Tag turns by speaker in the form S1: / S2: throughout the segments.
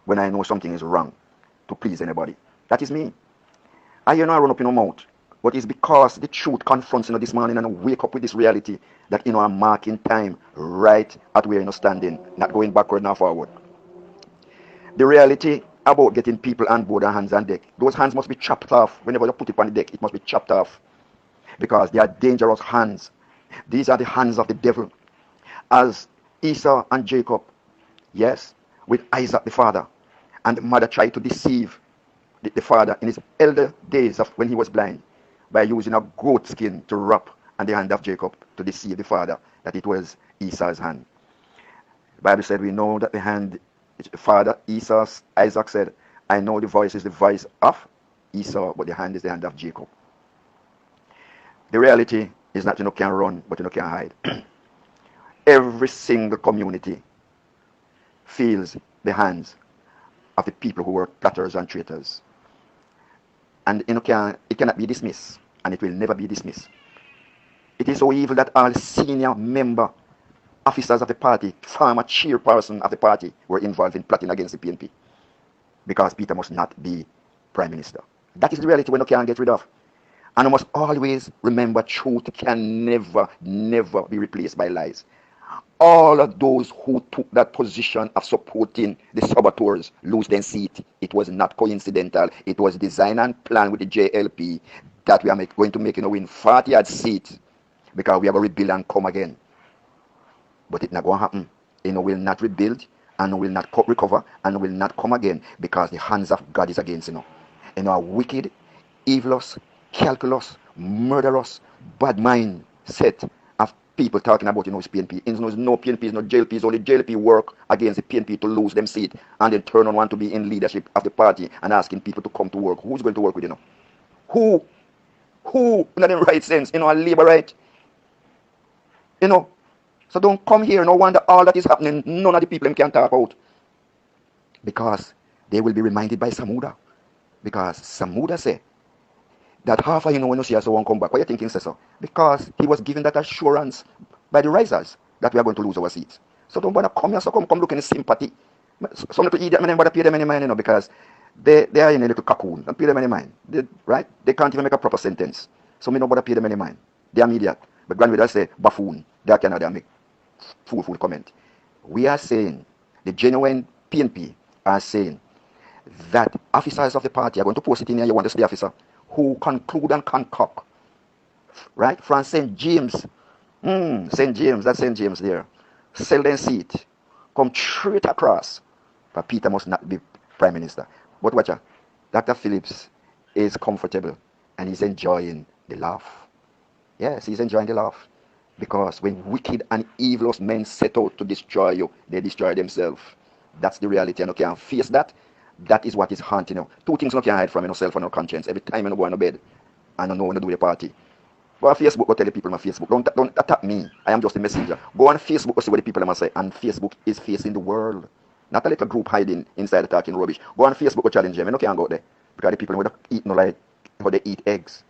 S1: when I know something is wrong to please anybody. That is me. I hear no run up in my mouth. But it's because the truth confronts this morning and I wake up with this reality that I'm marking time right at where standing, not going backward nor forward. The reality about getting people on board and hands on deck, those hands must be chopped off. Whenever you put it on the deck, it must be chopped off because they are dangerous hands. These are the hands of the devil. As Esau and Jacob, yes, with Isaac the father, and the mother tried to deceive the father in his elder days of when he was blind by using a goat skin to wrap on the hand of Jacob to deceive the father that it was Esau's hand. The Bible said we know that the hand, father Isaac said, I know the voice is the voice of Esau, but the hand is the hand of Jacob. The reality is not can run, but can hide. Every single community feels the hands of the people who were plotters and traitors. And it cannot be dismissed, and it will never be dismissed. It is so evil that all senior member officers of the party, former chairperson of the party, were involved in plotting against the PNP because Peter must not be prime minister. That is the reality we can't get rid of. And we must always remember truth can never, never be replaced by lies. All of those who took that position of supporting the saboteurs lose their seat. It was not coincidental. It was designed and planned with the JLP that we are going to make win 40 odd seats because we have a rebuild and come again. But it's not going to happen. Will not rebuild and will not recover and will not come again because the hands of God is against a wicked, evilous, calculous, murderous, bad mind set of people talking about it's PNP. It's no PNP, it's no JLP, it's only JLP work against the PNP to lose them seat and then turn on one to be in leadership of the party and asking people to come to work. Who's going to work with Who? Not in right sense, a labor right. So don't come here, no wonder all that is happening, none of the people can talk out. Because they will be reminded by Samuda. Because Samuda said that half of when you see us won't come back. Why you thinking so? Because he was given that assurance by the risers that we are going to lose our seats. So don't bother come here, so come look in sympathy. Some little idiot men bother pay them any mind, because they are in a little cocoon. Don't pay them any mind. Right? They can't even make a proper sentence. So me no bother pay them any mind. They are idiot. But grandmother say buffoon. They cannot make full comment. We are saying, the genuine PNP are saying that officers of the party are going to post it in here, you want to see the officer, who conclude and concoct, right, from St. James, St. James, that's St. James there, sell their seat, come straight across, but Peter must not be prime minister. But watch out, Dr. Phillips is comfortable and he's enjoying the laugh. Yes, he's enjoying the laugh. Because when wicked and evil men set out to destroy you, they destroy themselves. That's the reality, and you can't face that. That is what is haunting you. Two things you can't hide from yourself and your conscience. Every time you go to bed and you know when you do the party. Go on Facebook, go tell the people on Facebook. Don't attack me. I am just a messenger. Go on Facebook, go see what the people must say. And Facebook is facing the world. Not a little group hiding inside talking rubbish. Go on Facebook, go challenge them. You can't go there. Because the people would eat no like how they eat eggs.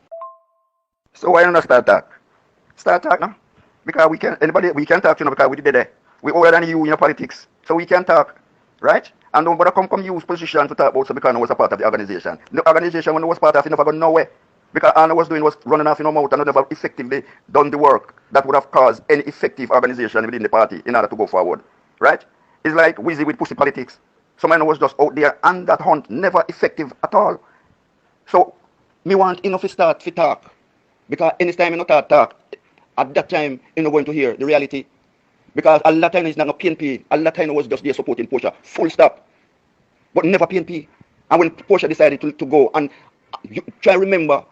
S1: So why not start talk? Start talk now. Because we can talk, because we did there. We older than you in politics. So we can talk. Right? And don't bother come use position to talk about so because I was a part of the organization. The organization when I was part of it never got nowhere. Because all I was doing was running off in my mouth and I never effectively done the work that would have caused any effective organization within the party in order to go forward. Right? It's like Wheezy with pussy politics. Someone was just out there and that hunt never effective at all. So me want enough to start to talk. Because anytime you talk, at that time, you're not going to hear the reality. Because a lot of time it's not no PNP. A lot of time it was just there supporting Portia. Full stop. But never PNP. And when Portia decided to go, and you try to remember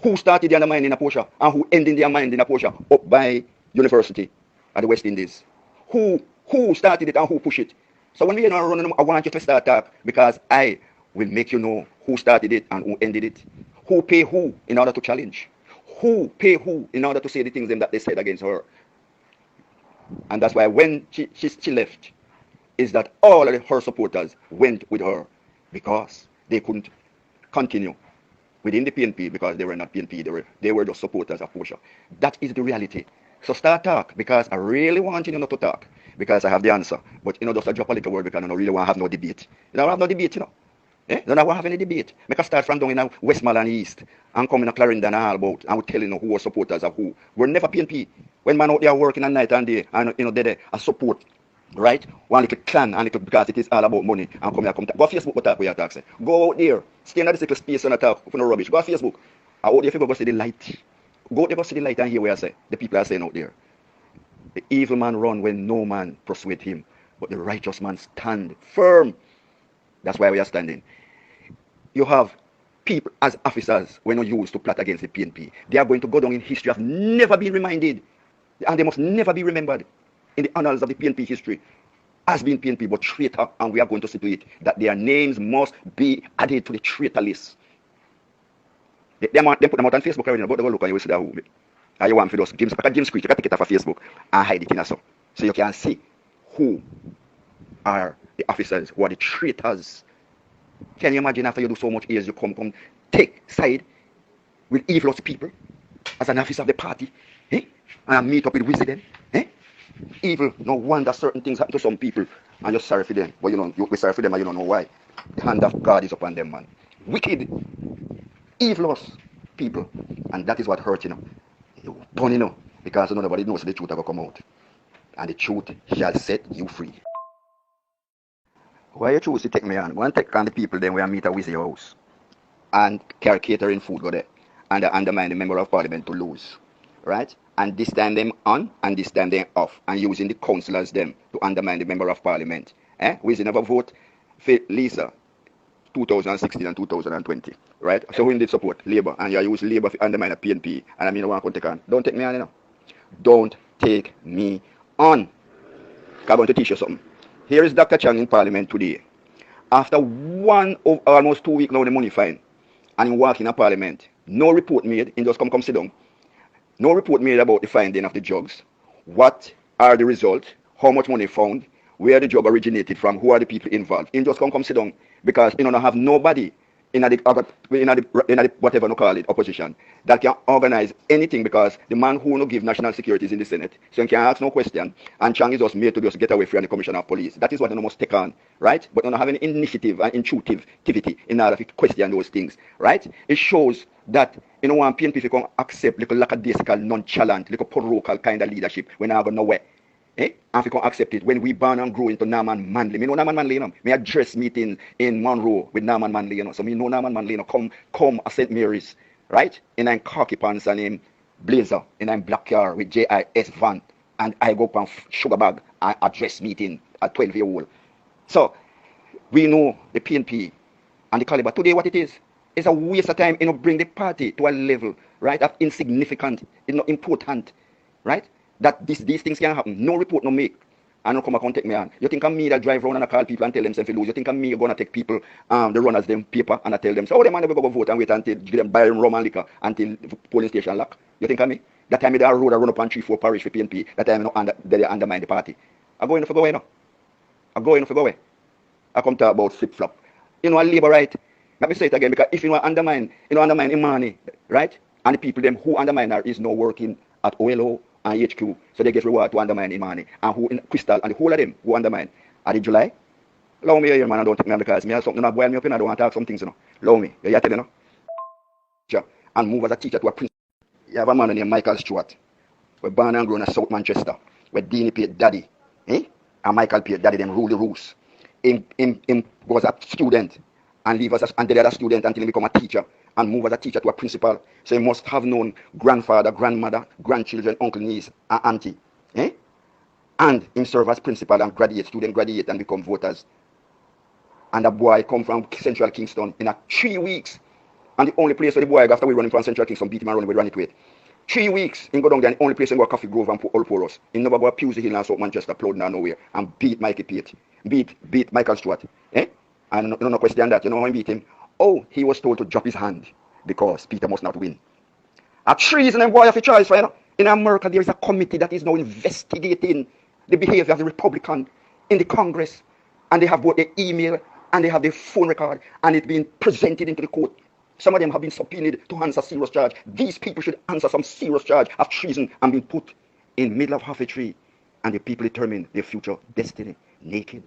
S1: who started the undermining in Portia and who ended the undermining in Portia up by University at the West Indies. Who started it and who pushed it. So when we are running, I want you to start talk because I will make you know who started it and who ended it. Who pay who in order to challenge. Who pay who in order to say the things that they said against her. And that's why when she left, is that all of her supporters went with her because they couldn't continue within the PNP because they were not PNP, they were just supporters of Portia. That is the reality. So start talk because I really want you not to talk. because I have the answer. But just a drop a little word because I don't really want to have no debate. You don't have no debate. Don't want to have any debate. Make a start from down in Westmoreland East and come in a Clarendon and all about and we telling who are supporters of who. We're never PNP. When man out there working at night and day and they're there a support. Right? One little clan and little because it is all about money and come here come go Facebook what talk where you talk say. Go out there. Stay in this little space and talk for no rubbish. Go on Facebook. Out there if you go see the light. Go out there go see the light and hear what I say. The people are saying out there. The evil man run when no man persuade him, but the righteous man stand firm. That's why we are standing. You have people as officers when not used to plot against the PNP. They are going to go down in history, have never been reminded, and they must never be remembered in the annals of the PNP history as being PNP, but traitor, and we are going to see to it that their names must be added to the traitor list. They put them out on Facebook already, but they go look and you will see that who. And you want for those James Creed, you can take it off of Facebook and hide it in so you can see who are the officers, who are the traitors. Can you imagine after you do so much years, you come take side with evilous people as an officer of the party, and meet up with wisdom, Evil, no wonder certain things happen to some people, and you're sorry for them, but you're sorry for them and you don't know why. The hand of God is upon them, man. Wicked, evilous people, and that is what hurts, You don't because nobody knows the truth will come out, and the truth shall set you free. Why you choose to take me on? Go and take on the people then we meet at your house and carry catering food go there and undermine the member of parliament to lose. Right? And this time them on and this time them off and using the councillors them to undermine the member of parliament. We never vote for Lisa 2016 and 2020. Right? So we did support Labour and you use Labour to undermine the PNP and I mean I want to take on. Don't take me on, Don't take me on. I'm going to teach you something. Here is Dr. Chang in Parliament today. After almost 2 weeks now, the money fine. And he walk in a Parliament. No report made. He just come sit down. No report made about the finding of the drugs. What are the results? How much money found? Where the drug originated from? Who are the people involved? He just come sit down. Because he don't have nobody in the whatever you call it, opposition, that can organize anything because the man who no give national security is in the Senate. So he can ask no question. And Chang is just made to just get away from the Commissioner of Police. That is what you must take on, right? But you don't have any initiative and intuitivity in order to question those things, right? It shows that one PNP can accept like a lackadaisical, nonchalant, like a parochial kind of leadership when I go nowhere. And if you can accept it, when we born and grow into Norman Manley, me know Norman Manley, Me address meeting in Monroe with Norman Manley, So me know Norman Manley, come at St. Mary's, right? And I'm khaki pants and him blazer, and I'm black car with JIS van, and I go up and sugar bag and address meeting at 12-year-old. So we know the PNP and the caliber. Today what it is, it's a waste of time, bring the party to a level, right, of insignificant, not important, right? That these things can happen. No report, no make. And don't come back and take me on. You think I'm me that drive around and I call people and tell them something to lose? You think I'm me going to take people, the runners, them paper, and I tell them, so they man never go vote and wait until give them buy rum and liquor until the polling station lock? You think I'm me? That time I road I run up on 3-4 parish for PNP. That time they undermine the party. I go in for go away now. I go in for go away. I come talk about flip-flop. A labor right. Let me say it again, because if you undermine Imani, right? And the people them who undermine her is now working at OLO and HQ, so they get reward to undermine Imani. And who in Crystal and the whole of them who undermine. Are in July? Allow me here, man, I don't take me because me have something that boil me up and I don't want to talk some things, Allow me. You hear telling, and move as a teacher to a principal. You have a man named Michael Stewart. We're born and grown in South Manchester. Where Deanie paid daddy. And Michael paid daddy them rule the rules. Him was a student and leave as until the other student until he become a teacher and move as a teacher to a principal. So he must have known grandfather, grandmother, grandchildren, uncle, niece, and auntie. And him serve as principal and student graduate and become voters. And the boy come from Central Kingston in 3 weeks. And the only place where the boy after we run him from Central Kingston, beat him and run him, we run it with. 3 weeks, he go down there and the only place he go Coffee Grove and all for us. He never go up Pewsey Hill and South Manchester, plowed down nowhere, and beat Mikey Pate. Beat Michael Stewart. And no question that. You know how he beat him? Oh, he was told to drop his hand because Peter must not win. A treason and boy of a choice, right? In America, there is a committee that is now investigating the behavior of the Republican in the Congress. And they have both the email and they have the phone record, and it's being presented into the court. Some of them have been subpoenaed to answer serious charge. These people should answer some serious charge of treason and be put in the middle of half a tree And the people determine their future destiny naked.